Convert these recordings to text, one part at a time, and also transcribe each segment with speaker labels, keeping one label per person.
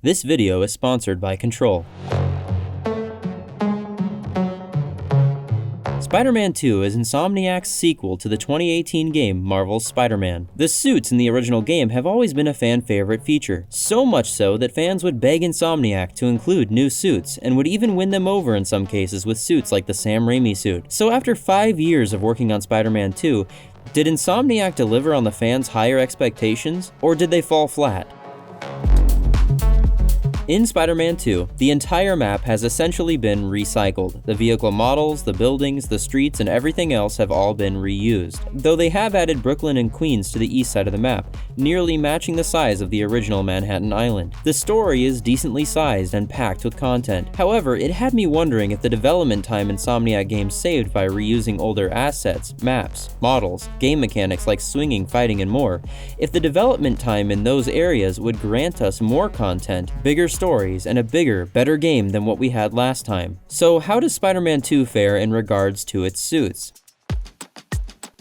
Speaker 1: This video is sponsored by Control. Spider-Man 2 is Insomniac's sequel to the 2018 game Marvel's Spider-Man. The suits in the original game have always been a fan favorite feature, so much so that fans would beg Insomniac to include new suits, and would even win them over in some cases with suits like the Sam Raimi suit. So after 5 years of working on Spider-Man 2, did Insomniac deliver on the fans' higher expectations, or did they fall flat? In Spider-Man 2, the entire map has essentially been recycled. The vehicle models, the buildings, the streets, and everything else have all been reused, though they have added Brooklyn and Queens to the east side of the map, nearly matching the size of the original Manhattan Island. The story is decently sized and packed with content. However, it had me wondering if the development time Insomniac Games saved by reusing older assets, maps, models, game mechanics like swinging, fighting, and more, if the development time in those areas would grant us more content, bigger stories, and a bigger, better game than what we had last time. So how does Spider-Man 2 fare in regards to its suits?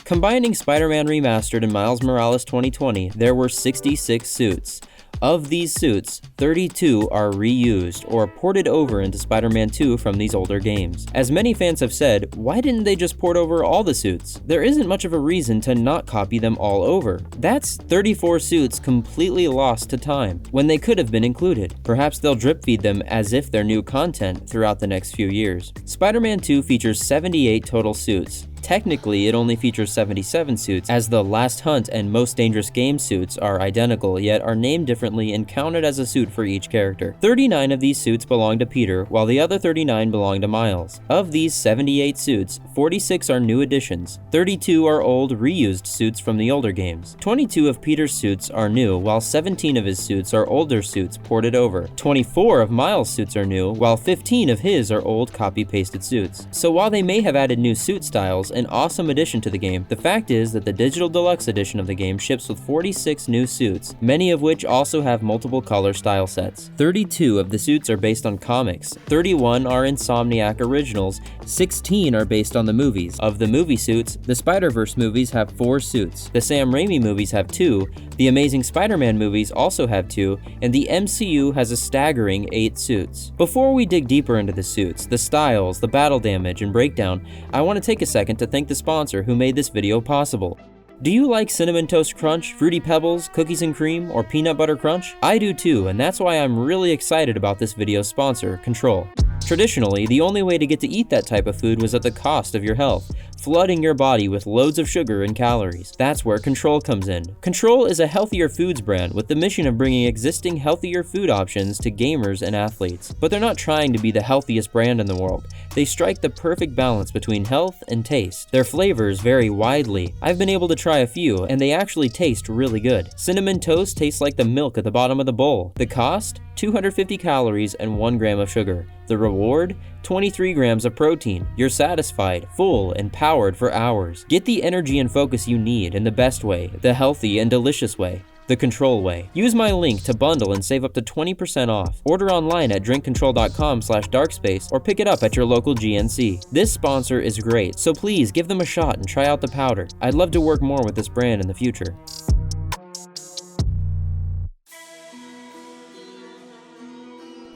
Speaker 1: Combining Spider-Man Remastered and Miles Morales 2020, there were 66 suits. Of these suits, 32 are reused or ported over into Spider-Man 2 from these older games. As many fans have said, why didn't they just port over all the suits? There isn't much of a reason to not copy them all over. That's 34 suits completely lost to time, when they could have been included. Perhaps they'll drip feed them as if they're new content throughout the next few years. Spider-Man 2 features 78 total suits. Technically, it only features 77 suits, as the Last Hunt and Most Dangerous Game suits are identical, yet are named differently and counted as a suit for each character. 39 of these suits belong to Peter, while the other 39 belong to Miles. Of these 78 suits, 46 are new additions. 32 are old, reused suits from the older games. 22 of Peter's suits are new, while 17 of his suits are older suits ported over. 24 of Miles' suits are new, while 15 of his are old copy-pasted suits. So while they may have added new suit styles, an awesome addition to the game, the fact is that the Digital Deluxe edition of the game ships with 46 new suits, many of which also have multiple color style sets. 32 of the suits are based on comics, 31 are Insomniac originals, 16 are based on the movies. Of the movie suits, the Spider-Verse movies have 4 suits, the Sam Raimi movies have 2, the Amazing Spider-Man movies also have 2, and the MCU has a staggering 8 suits. Before we dig deeper into the suits, the styles, the battle damage, and breakdown, I want to take a second to thank the sponsor who made this video possible. Do you like Cinnamon Toast Crunch, Fruity Pebbles, Cookies and Cream, or Peanut Butter Crunch? I do too, and that's why I'm really excited about this video's sponsor, Control. Traditionally, the only way to get to eat that type of food was at the cost of your health, flooding your body with loads of sugar and calories. That's where Control comes in. Control is a healthier foods brand with the mission of bringing existing healthier food options to gamers and athletes. But they're not trying to be the healthiest brand in the world. They strike the perfect balance between health and taste. Their flavors vary widely. I've been able to try a few, and they actually taste really good. Cinnamon Toast tastes like the milk at the bottom of the bowl. The cost? 250 calories and 1 gram of sugar. The reward? 23 grams of protein. You're satisfied, full, and powered for hours. Get the energy and focus you need in the best way, the healthy and delicious way, the Control way. Use my link to bundle and save up to 20% off. Order online at drinkcontrol.com/darkspace or pick it up at your local GNC. This sponsor is great, so please give them a shot and try out the powder. I'd love to work more with this brand in the future.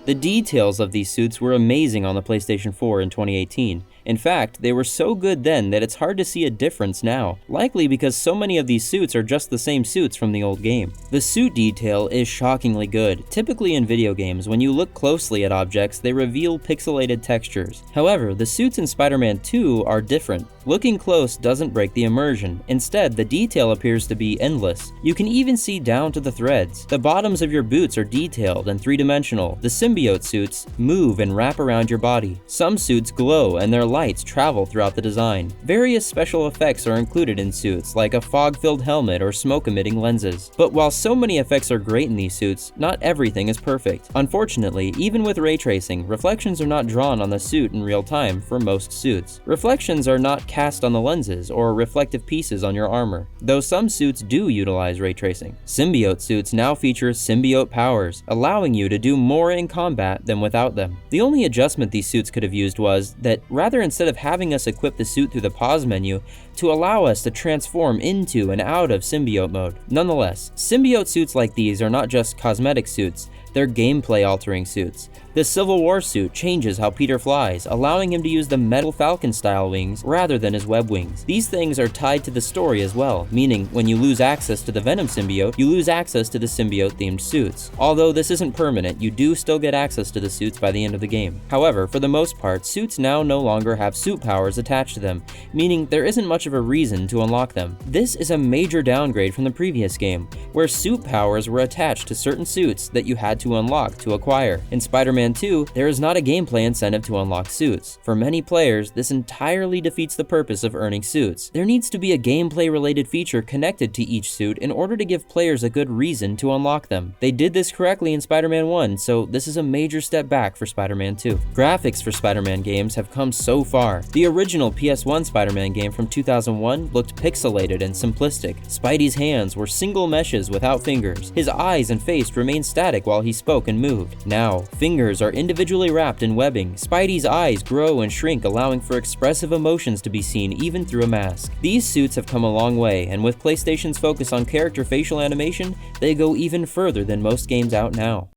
Speaker 1: The details of these suits were amazing on the PlayStation 4 in 2018. In fact, they were so good then that it's hard to see a difference now, likely because so many of these suits are just the same suits from the old game. The suit detail is shockingly good. Typically in video games, when you look closely at objects, they reveal pixelated textures. However, the suits in Spider-Man 2 are different. Looking close doesn't break the immersion. Instead, the detail appears to be endless. You can even see down to the threads. The bottoms of your boots are detailed and three-dimensional. The symbiote suits move and wrap around your body. Some suits glow and their lights travel throughout the design. Various special effects are included in suits, like a fog-filled helmet or smoke-emitting lenses. But while so many effects are great in these suits, not everything is perfect. Unfortunately, even with ray tracing, reflections are not drawn on the suit in real time for most suits. Reflections are not cast on the lenses or reflective pieces on your armor, though some suits do utilize ray tracing. Symbiote suits now feature symbiote powers, allowing you to do more in combat than without them. The only adjustment these suits could have used was that, rather instead of having us equip the suit through the pause menu, to allow us to transform into and out of symbiote mode. Nonetheless, symbiote suits like these are not just cosmetic suits, they're gameplay-altering suits. The Civil War suit changes how Peter flies, allowing him to use the metal Falcon-style wings rather than his web wings. These things are tied to the story as well, meaning when you lose access to the Venom symbiote, you lose access to the symbiote-themed suits. Although this isn't permanent, you do still get access to the suits by the end of the game. However, for the most part, suits now no longer have suit powers attached to them, meaning there isn't much of a reason to unlock them. This is a major downgrade from the previous game, where suit powers were attached to certain suits that you had to unlock to acquire. In Spider-Man 2, there is not a gameplay incentive to unlock suits. For many players, this entirely defeats the purpose of earning suits. There needs to be a gameplay-related feature connected to each suit in order to give players a good reason to unlock them. They did this correctly in Spider-Man 1, so this is a major step back for Spider-Man 2. Graphics for Spider-Man games have come so far. The original PS1 Spider-Man game from 2001 looked pixelated and simplistic. Spidey's hands were single meshes without fingers. His eyes and face remained static while he spoke and moved. Now, fingers are individually wrapped in webbing. Spidey's eyes grow and shrink, allowing for expressive emotions to be seen even through a mask. These suits have come a long way, and with PlayStation's focus on character facial animation, they go even further than most games out now.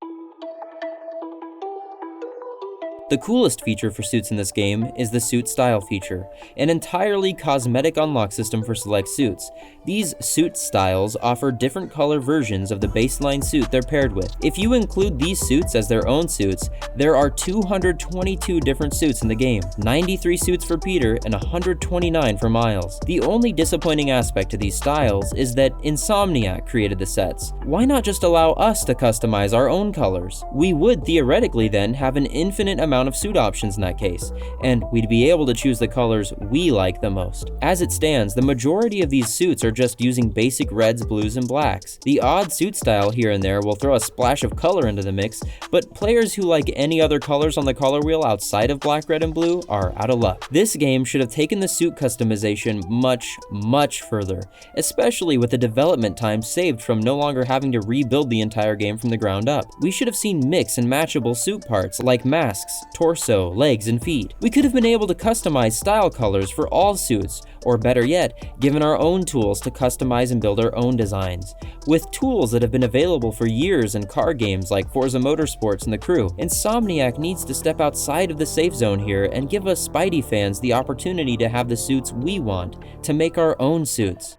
Speaker 1: The coolest feature for suits in this game is the suit style feature, an entirely cosmetic unlock system for select suits. These suit styles offer different color versions of the baseline suit they're paired with. If you include these suits as their own suits, there are 222 different suits in the game, 93 suits for Peter and 129 for Miles. The only disappointing aspect to these styles is that Insomniac created the sets. Why not just allow us to customize our own colors? We would theoretically then have an infinite amount of suit options in that case, and we'd be able to choose the colors we like the most. As it stands, the majority of these suits are just using basic reds, blues, and blacks. The odd suit style here and there will throw a splash of color into the mix, but players who like any other colors on the color wheel outside of black, red, and blue are out of luck. This game should have taken the suit customization much further, especially with the development time saved from no longer having to rebuild the entire game from the ground up. We should have seen mix and matchable suit parts like masks, torso, legs, and feet. We could have been able to customize style colors for all suits, or better yet, given our own tools to customize and build our own designs. With tools that have been available for years in car games like Forza Motorsports and The Crew, Insomniac needs to step outside of the safe zone here and give us Spidey fans the opportunity to have the suits we want, to make our own suits.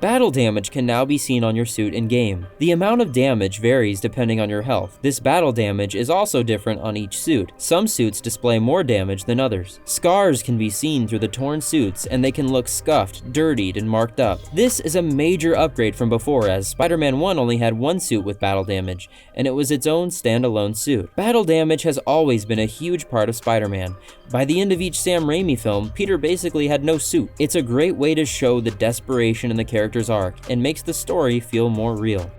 Speaker 1: Battle damage can now be seen on your suit in-game. The amount of damage varies depending on your health. This battle damage is also different on each suit. Some suits display more damage than others. Scars can be seen through the torn suits, and they can look scuffed, dirtied, and marked up. This is a major upgrade from before, as Spider-Man 1 only had one suit with battle damage, and it was its own standalone suit. Battle damage has always been a huge part of Spider-Man. By the end of each Sam Raimi film, Peter basically had no suit. It's a great way to show the desperation in the character's arc, and makes the story feel more real.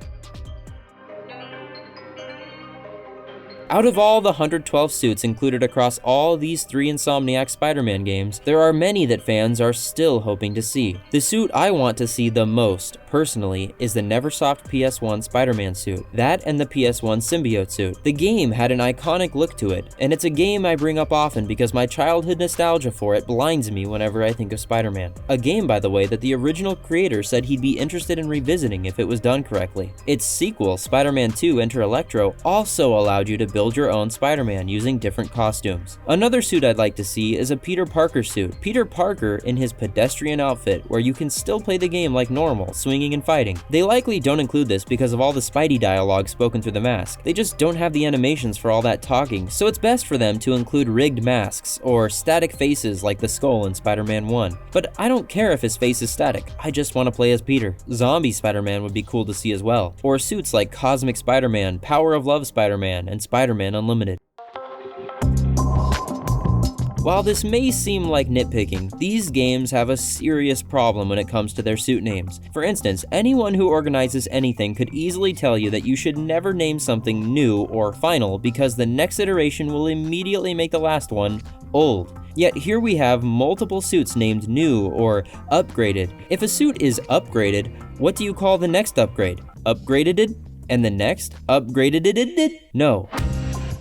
Speaker 1: Out of all the 112 suits included across all these 3 Insomniac Spider-Man games, there are many that fans are still hoping to see. The suit I want to see the most, personally, is the Neversoft PS1 Spider-Man suit. That and the PS1 symbiote suit. The game had an iconic look to it, and it's a game I bring up often because my childhood nostalgia for it blinds me whenever I think of Spider-Man. A game, by the way, that the original creator said he'd be interested in revisiting if it was done correctly. Its sequel, Spider-Man 2 Enter Electro, also allowed you to build your own Spider-Man using different costumes. Another suit I'd like to see is a Peter Parker suit. Peter Parker in his pedestrian outfit, where you can still play the game like normal, swinging and fighting. They likely don't include this because of all the Spidey dialogue spoken through the mask. They just don't have the animations for all that talking, so it's best for them to include rigged masks, or static faces like the skull in Spider-Man 1. But I don't care if his face is static, I just want to play as Peter. Zombie Spider-Man would be cool to see as well, or suits like Cosmic Spider-Man, Power of Love Spider-Man, and Spider-Man Unlimited. While this may seem like nitpicking, these games have a serious problem when it comes to their suit names. For instance, anyone who organizes anything could easily tell you that you should never name something new or final because the next iteration will immediately make the last one old. Yet here we have multiple suits named new or upgraded. If a suit is upgraded, what do you call the next upgrade? Upgraded? And the next? Upgraded? No.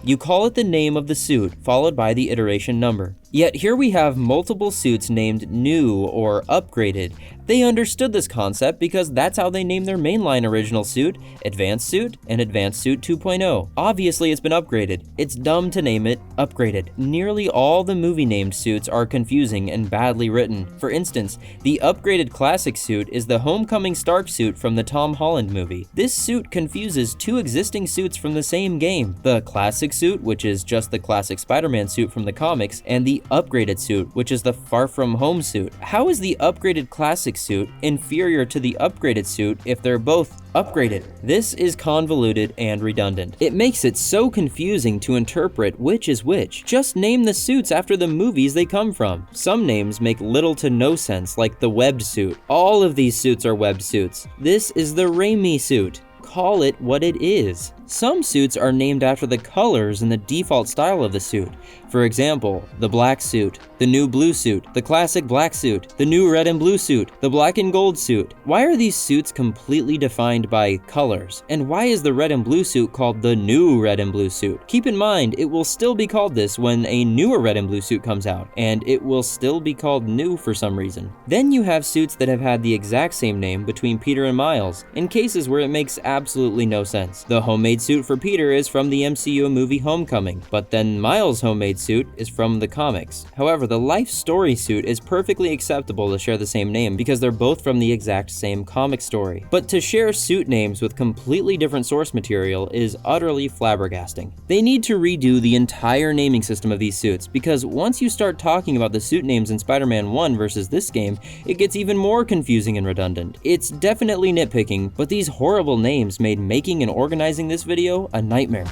Speaker 1: You call it the name of the suit, followed by the iteration number. Yet here we have multiple suits named New or Upgraded. They understood this concept because that's how they named their mainline original suit, Advanced Suit and Advanced Suit 2.0. Obviously it's been upgraded. It's dumb to name it Upgraded. Nearly all the movie named suits are confusing and badly written. For instance, the upgraded classic suit is the Homecoming Stark suit from the Tom Holland movie. This suit confuses two existing suits from the same game, the classic suit, which is just the classic Spider-Man suit from the comics, and the upgraded suit, which is the Far From Home suit. How is the upgraded classic suit inferior to the upgraded suit if they're both upgraded? This is convoluted and redundant. It makes it so confusing to interpret which is which. Just name the suits after the movies they come from. Some names make little to no sense, like the webbed suit. All of these suits are webbed suits. This is the Raimi suit. Call it what it is. Some suits are named after the colors and the default style of the suit. For example, the black suit, the new blue suit, the classic black suit, the new red and blue suit, the black and gold suit. Why are these suits completely defined by colors? And why is the red and blue suit called the new red and blue suit? Keep in mind, it will still be called this when a newer red and blue suit comes out, and it will still be called new for some reason. Then you have suits that have had the exact same name between Peter and Miles, in cases where it makes absolutely no sense. The homemade suit for Peter is from the MCU movie Homecoming, but then Miles' homemade suit is from the comics. However, the Life Story suit is perfectly acceptable to share the same name because they're both from the exact same comic story. But to share suit names with completely different source material is utterly flabbergasting. They need to redo the entire naming system of these suits, because once you start talking about the suit names in Spider-Man 1 versus this game, it gets even more confusing and redundant. It's definitely nitpicking, but these horrible names made making and organizing this video a nightmare.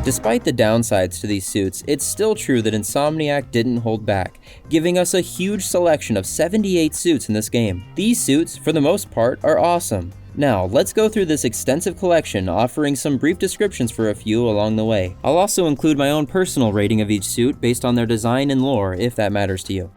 Speaker 1: Despite the downsides to these suits, it's still true that Insomniac didn't hold back, giving us a huge selection of 78 suits in this game. These suits, for the most part, are awesome. Now, let's go through this extensive collection, offering some brief descriptions for a few along the way. I'll also include my own personal rating of each suit based on their design and lore, if that matters to you.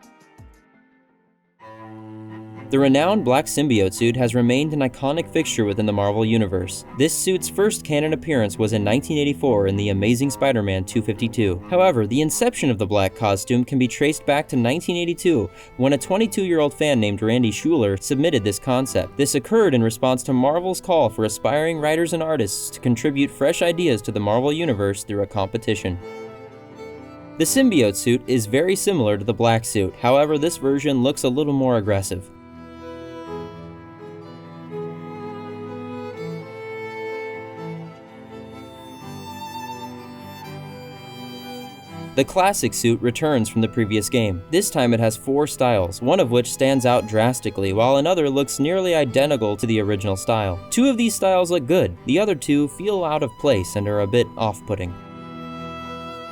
Speaker 1: The renowned black symbiote suit has remained an iconic fixture within the Marvel Universe. This suit's first canon appearance was in 1984 in The Amazing Spider-Man 252. However, the inception of the black costume can be traced back to 1982, when a 22-year-old fan named Randy Schuler submitted this concept. This occurred in response to Marvel's call for aspiring writers and artists to contribute fresh ideas to the Marvel Universe through a competition. The symbiote suit is very similar to the black suit, however this version looks a little more aggressive. The classic suit returns from the previous game. This time it has 4 styles, one of which stands out drastically, while another looks nearly identical to the original style. 2 of these styles look good, the other 2 feel out of place and are a bit off-putting.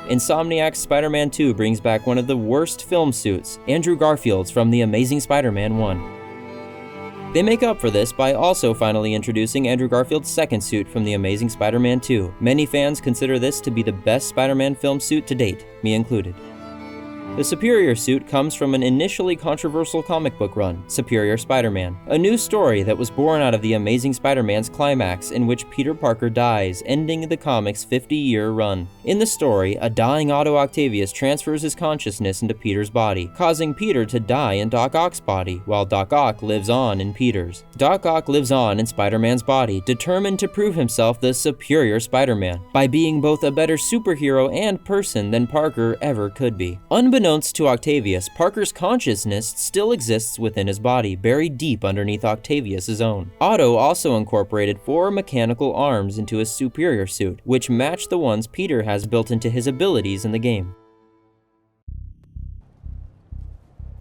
Speaker 1: Insomniac's Spider-Man 2 brings back one of the worst film suits, Andrew Garfield's from The Amazing Spider-Man 1. They make up for this by also finally introducing Andrew Garfield's second suit from The Amazing Spider-Man 2. Many fans consider this to be the best Spider-Man film suit to date, me included. The Superior suit comes from an initially controversial comic book run, Superior Spider-Man, a new story that was born out of The Amazing Spider-Man's climax in which Peter Parker dies, ending the comic's 50-year run. In the story, a dying Otto Octavius transfers his consciousness into Peter's body, causing Peter to die in Doc Ock's body, while Doc Ock lives on in Peter's. Doc Ock lives on in Spider-Man's body, determined to prove himself the superior Spider-Man, by being both a better superhero and person than Parker ever could be. Unbeknownst to Octavius, Parker's consciousness still exists within his body, buried deep underneath Octavius's own. Otto also incorporated 4 mechanical arms into his superior suit, which match the ones Peter has built into his abilities in the game.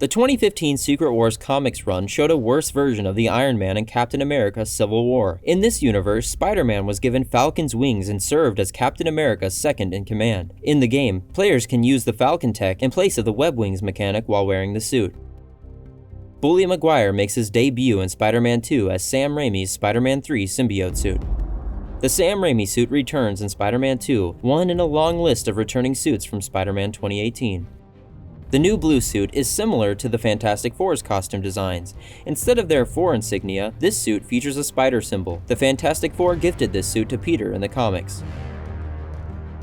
Speaker 1: The 2015 Secret Wars comics run showed a worse version of the Iron Man and Captain America Civil War. In this universe, Spider-Man was given Falcon's wings and served as Captain America's second in command. In the game, players can use the Falcon tech in place of the web wings mechanic while wearing the suit. Bully Maguire makes his debut in Spider-Man 2 as Sam Raimi's Spider-Man 3 symbiote suit. The Sam Raimi suit returns in Spider-Man 2, one in a long list of returning suits from Spider-Man 2018. The new blue suit is similar to the Fantastic Four's costume designs. Instead of their 4 insignia, this suit features a spider symbol. The Fantastic Four gifted this suit to Peter in the comics.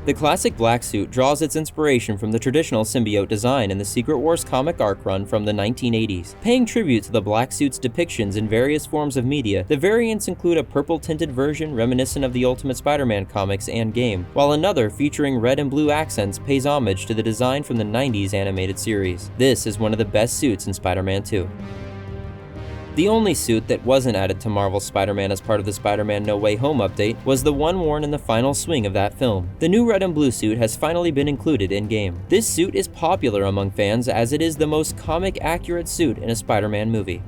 Speaker 1: The classic black suit draws its inspiration from the traditional symbiote design in the Secret Wars comic arc run from the 1980s. Paying tribute to the black suit's depictions in various forms of media, the variants include a purple-tinted version reminiscent of the Ultimate Spider-Man comics and game, while another featuring red and blue accents pays homage to the design from the 90s animated series. This is one of the best suits in Spider-Man 2. The only suit that wasn't added to Marvel's Spider-Man as part of the Spider-Man No Way Home update was the one worn in the final swing of that film. The new red and blue suit has finally been included in-game. This suit is popular among fans as it is the most comic-accurate suit in a Spider-Man movie.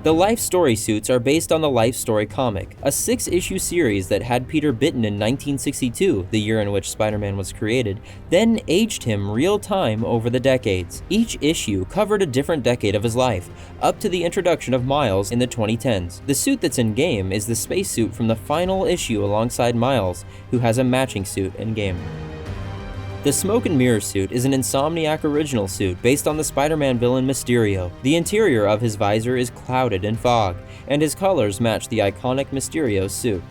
Speaker 1: The Life Story suits are based on the Life Story comic, a 6-issue series that had Peter bitten in 1962, the year in which Spider-Man was created, then aged him real-time over the decades. Each issue covered a different decade of his life, up to the introduction of Miles in the 2010s. The suit that's in-game is the spacesuit from the final issue alongside Miles, who has a matching suit in-game. The Smoke and Mirror suit is an Insomniac original suit based on the Spider-Man villain Mysterio. The interior of his visor is clouded in fog, and his colors match the iconic Mysterio suit.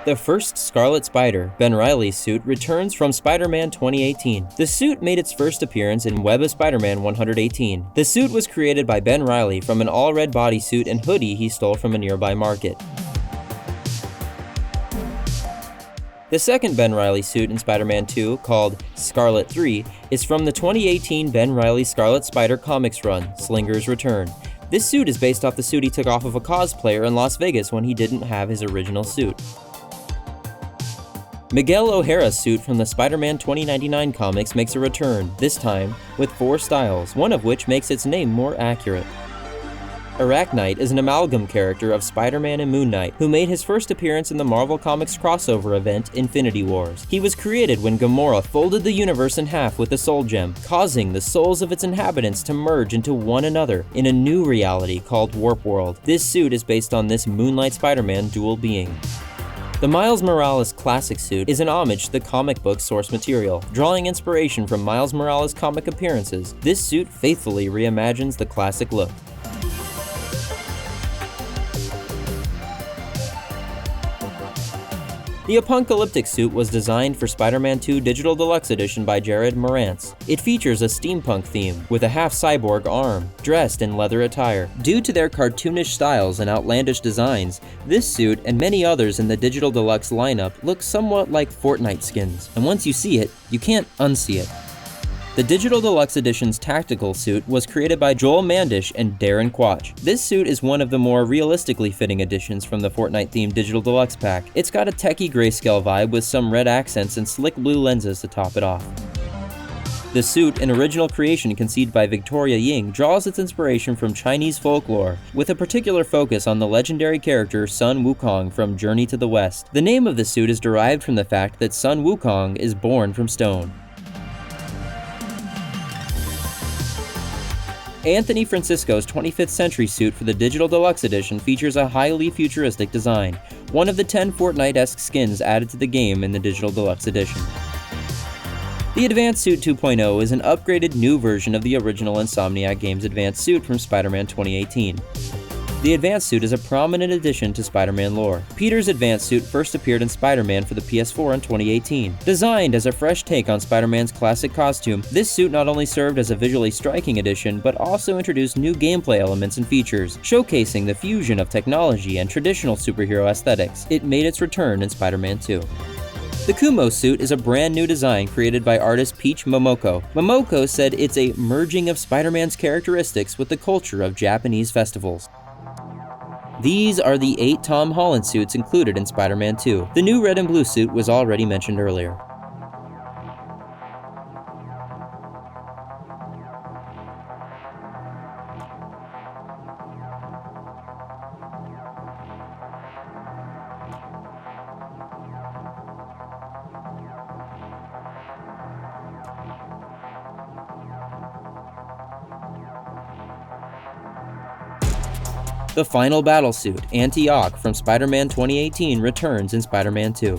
Speaker 1: The first Scarlet Spider, Ben Reilly's suit, returns from Spider-Man 2018. The suit made its first appearance in Web of Spider-Man 118. The suit was created by Ben Reilly from an all-red bodysuit and hoodie he stole from a nearby market. The second Ben Reilly suit in Spider-Man 2, called Scarlet 3, is from the 2018 Ben Reilly Scarlet Spider comics run, Slinger's Return. This suit is based off the suit he took off of a cosplayer in Las Vegas when he didn't have his original suit. Miguel O'Hara's suit from the Spider-Man 2099 comics makes a return, this time with 4 styles, one of which makes its name more accurate. Arachnite is an amalgam character of Spider-Man and Moon Knight, who made his first appearance in the Marvel Comics crossover event, Infinity Wars. He was created when Gamora folded the universe in half with the Soul Gem, causing the souls of its inhabitants to merge into one another in a new reality called Warp World. This suit is based on this Moonlight Spider-Man dual being. The Miles Morales classic suit is an homage to the comic book source material. Drawing inspiration from Miles Morales' comic appearances, this suit faithfully reimagines the classic look. The Apocalyptic suit was designed for Spider-Man 2 Digital Deluxe Edition by Jared Morantz. It features a steampunk theme, with a half-cyborg arm, dressed in leather attire. Due to their cartoonish styles and outlandish designs, this suit and many others in the Digital Deluxe lineup look somewhat like Fortnite skins, and once you see it, you can't unsee it. The Digital Deluxe Edition's tactical suit was created by Joel Mandish and Darren Quach. This suit is one of the more realistically fitting additions from the Fortnite-themed Digital Deluxe pack. It's got a techie grayscale vibe with some red accents and slick blue lenses to top it off. The suit, an original creation conceived by Victoria Ying, draws its inspiration from Chinese folklore, with a particular focus on the legendary character Sun Wukong from Journey to the West. The name of the suit is derived from the fact that Sun Wukong is born from stone. Anthony Francisco's 25th Century suit for the Digital Deluxe Edition features a highly futuristic design, one of the 10 Fortnite-esque skins added to the game in the Digital Deluxe Edition. The Advanced Suit 2.0 is an upgraded new version of the original Insomniac Games Advanced Suit from Spider-Man 2018. The Advanced Suit is a prominent addition to Spider-Man lore. Peter's Advanced Suit first appeared in Spider-Man for the PS4 in 2018. Designed as a fresh take on Spider-Man's classic costume, this suit not only served as a visually striking addition, but also introduced new gameplay elements and features, showcasing the fusion of technology and traditional superhero aesthetics. It made its return in Spider-Man 2. The Kumo suit is a brand new design created by artist Peach Momoko. Momoko said it's a merging of Spider-Man's characteristics with the culture of Japanese festivals. These are the 8 Tom Holland suits included in Spider-Man 2. The new red and blue suit was already mentioned earlier. The final battle suit, Anti-Ock from Spider-Man 2018, returns in Spider-Man 2.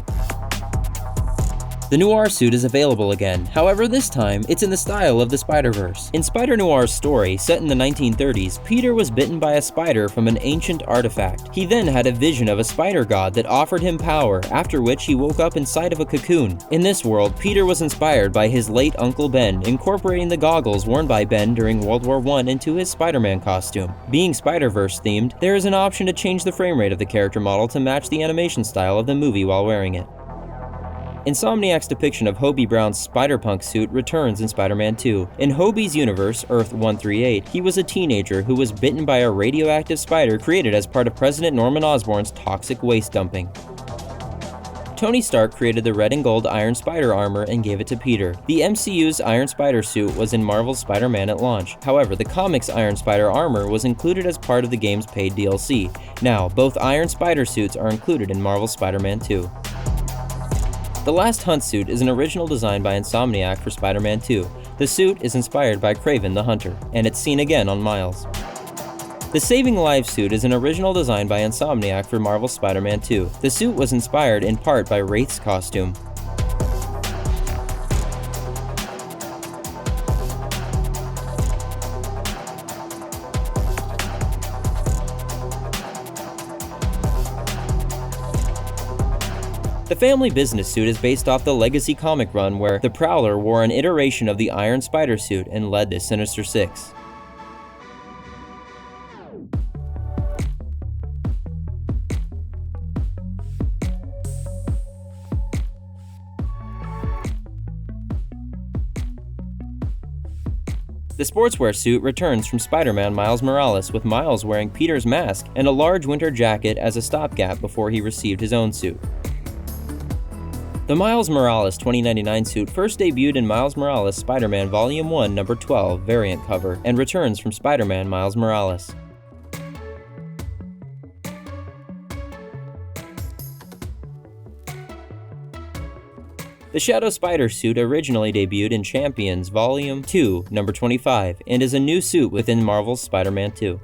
Speaker 1: The Noir suit is available again, however this time, it's in the style of the Spider-Verse. In Spider-Noir's story, set in the 1930s, Peter was bitten by a spider from an ancient artifact. He then had a vision of a spider god that offered him power, after which he woke up inside of a cocoon. In this world, Peter was inspired by his late Uncle Ben, incorporating the goggles worn by Ben during World War I into his Spider-Man costume. Being Spider-Verse themed, there is an option to change the frame rate of the character model to match the animation style of the movie while wearing it. Insomniac's depiction of Hobie Brown's Spider-Punk suit returns in Spider-Man 2. In Hobie's universe, Earth-138, he was a teenager who was bitten by a radioactive spider created as part of President Norman Osborn's toxic waste dumping. Tony Stark created the red and gold Iron Spider armor and gave it to Peter. The MCU's Iron Spider suit was in Marvel's Spider-Man at launch. However, the comics' Iron Spider armor was included as part of the game's paid DLC. Now, both Iron Spider suits are included in Marvel's Spider-Man 2. The Last Hunt suit is an original design by Insomniac for Spider-Man 2. The suit is inspired by Kraven the Hunter, and it's seen again on Miles. The Saving Lives suit is an original design by Insomniac for Marvel's Spider-Man 2. The suit was inspired in part by Wraith's costume. The Family Business suit is based off the Legacy comic run where the Prowler wore an iteration of the Iron Spider suit and led the Sinister Six. The sportswear suit returns from Spider-Man Miles Morales, with Miles wearing Peter's mask and a large winter jacket as a stopgap before he received his own suit. The Miles Morales 2099 suit first debuted in Miles Morales Spider-Man Volume 1 number 12 variant cover and returns from Spider-Man Miles Morales. The Shadow Spider suit originally debuted in Champions Volume 2 number 25 and is a new suit within Marvel's Spider-Man 2.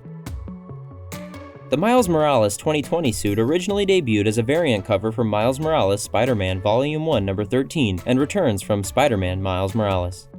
Speaker 1: The Miles Morales 2020 suit originally debuted as a variant cover for Miles Morales Spider-Man Volume 1 number 13 and returns from Spider-Man Miles Morales.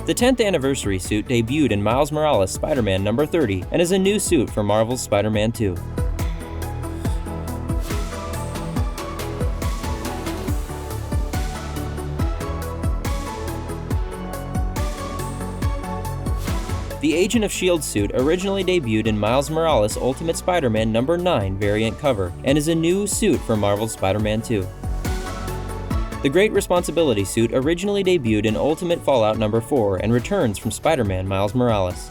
Speaker 1: The 10th Anniversary suit debuted in Miles Morales Spider-Man number 30 and is a new suit for Marvel's Spider-Man 2. The Agent of S.H.I.E.L.D. suit originally debuted in Miles Morales Ultimate Spider-Man number 9 variant cover and is a new suit for Marvel's Spider-Man 2. The Great Responsibility suit originally debuted in Ultimate Fallout number 4 and returns from Spider-Man Miles Morales.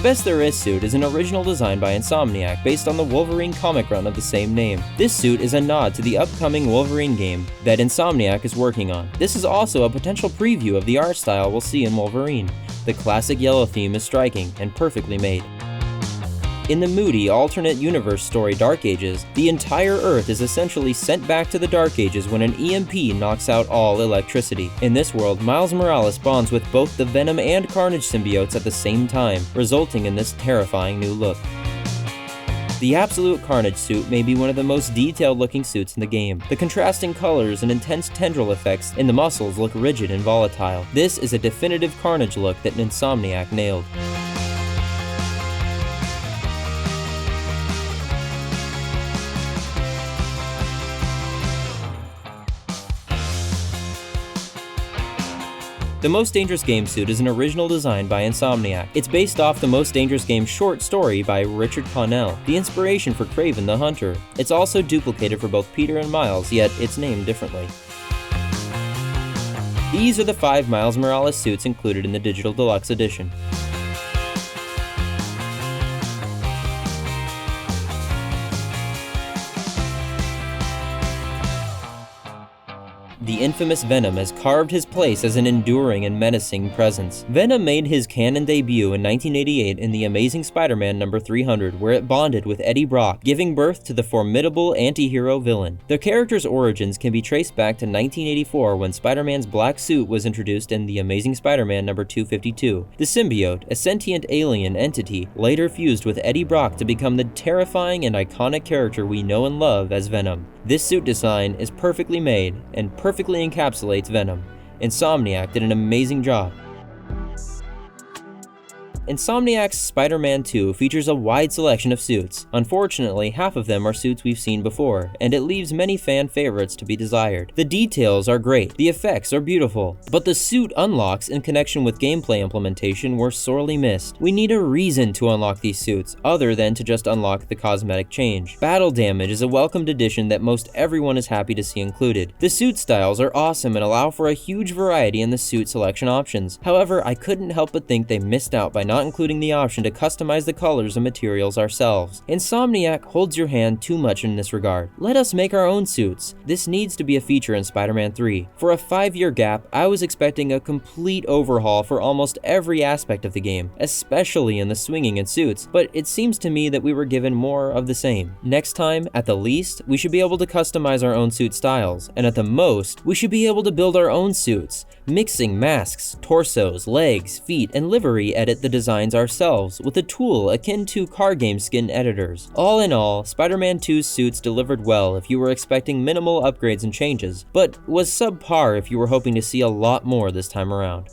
Speaker 1: The Best There Is suit is an original design by Insomniac based on the Wolverine comic run of the same name. This suit is a nod to the upcoming Wolverine game that Insomniac is working on. This is also a potential preview of the art style we'll see in Wolverine. The classic yellow theme is striking and perfectly made. In the moody alternate universe story Dark Ages, the entire Earth is essentially sent back to the Dark Ages when an EMP knocks out all electricity. In this world, Miles Morales bonds with both the Venom and Carnage symbiotes at the same time, resulting in this terrifying new look. The Absolute Carnage suit may be one of the most detailed looking suits in the game. The contrasting colors and intense tendril effects in the muscles look rigid and volatile. This is a definitive Carnage look that Insomniac nailed. The Most Dangerous Game suit is an original design by Insomniac. It's based off the Most Dangerous Game short story by Richard Connell, the inspiration for Kraven the Hunter. It's also duplicated for both Peter and Miles, yet it's named differently. These are the 5 Miles Morales suits included in the Digital Deluxe Edition. The infamous Venom has carved his place as an enduring and menacing presence. Venom made his canon debut in 1988 in The Amazing Spider-Man number 300, where it bonded with Eddie Brock, giving birth to the formidable anti-hero villain. The character's origins can be traced back to 1984 when Spider-Man's black suit was introduced in The Amazing Spider-Man number 252. The symbiote, a sentient alien entity, later fused with Eddie Brock to become the terrifying and iconic character we know and love as Venom. This suit design is perfectly made and perfectly encapsulates Venom. Insomniac did an amazing job. Insomniac's Spider-Man 2 features a wide selection of suits. Unfortunately, half of them are suits we've seen before, and it leaves many fan favorites to be desired. The details are great, the effects are beautiful, but the suit unlocks in connection with gameplay implementation were sorely missed. We need a reason to unlock these suits, other than to just unlock the cosmetic change. Battle damage is a welcomed addition that most everyone is happy to see included. The suit styles are awesome and allow for a huge variety in the suit selection options. However, I couldn't help but think they missed out by not including the option to customize the colors and materials ourselves. Insomniac holds your hand too much in this regard. Let us make our own suits. This needs to be a feature in Spider-Man 3. For a 5-year gap, I was expecting a complete overhaul for almost every aspect of the game, especially in the swinging and suits, but it seems to me that we were given more of the same. Next time, at the least, we should be able to customize our own suit styles, and at the most, we should be able to build our own suits, mixing masks, torsos, legs, feet, and livery edit the designs ourselves with a tool akin to car game skin editors. All in all, Spider-Man 2's suits delivered well if you were expecting minimal upgrades and changes, but was subpar if you were hoping to see a lot more this time around.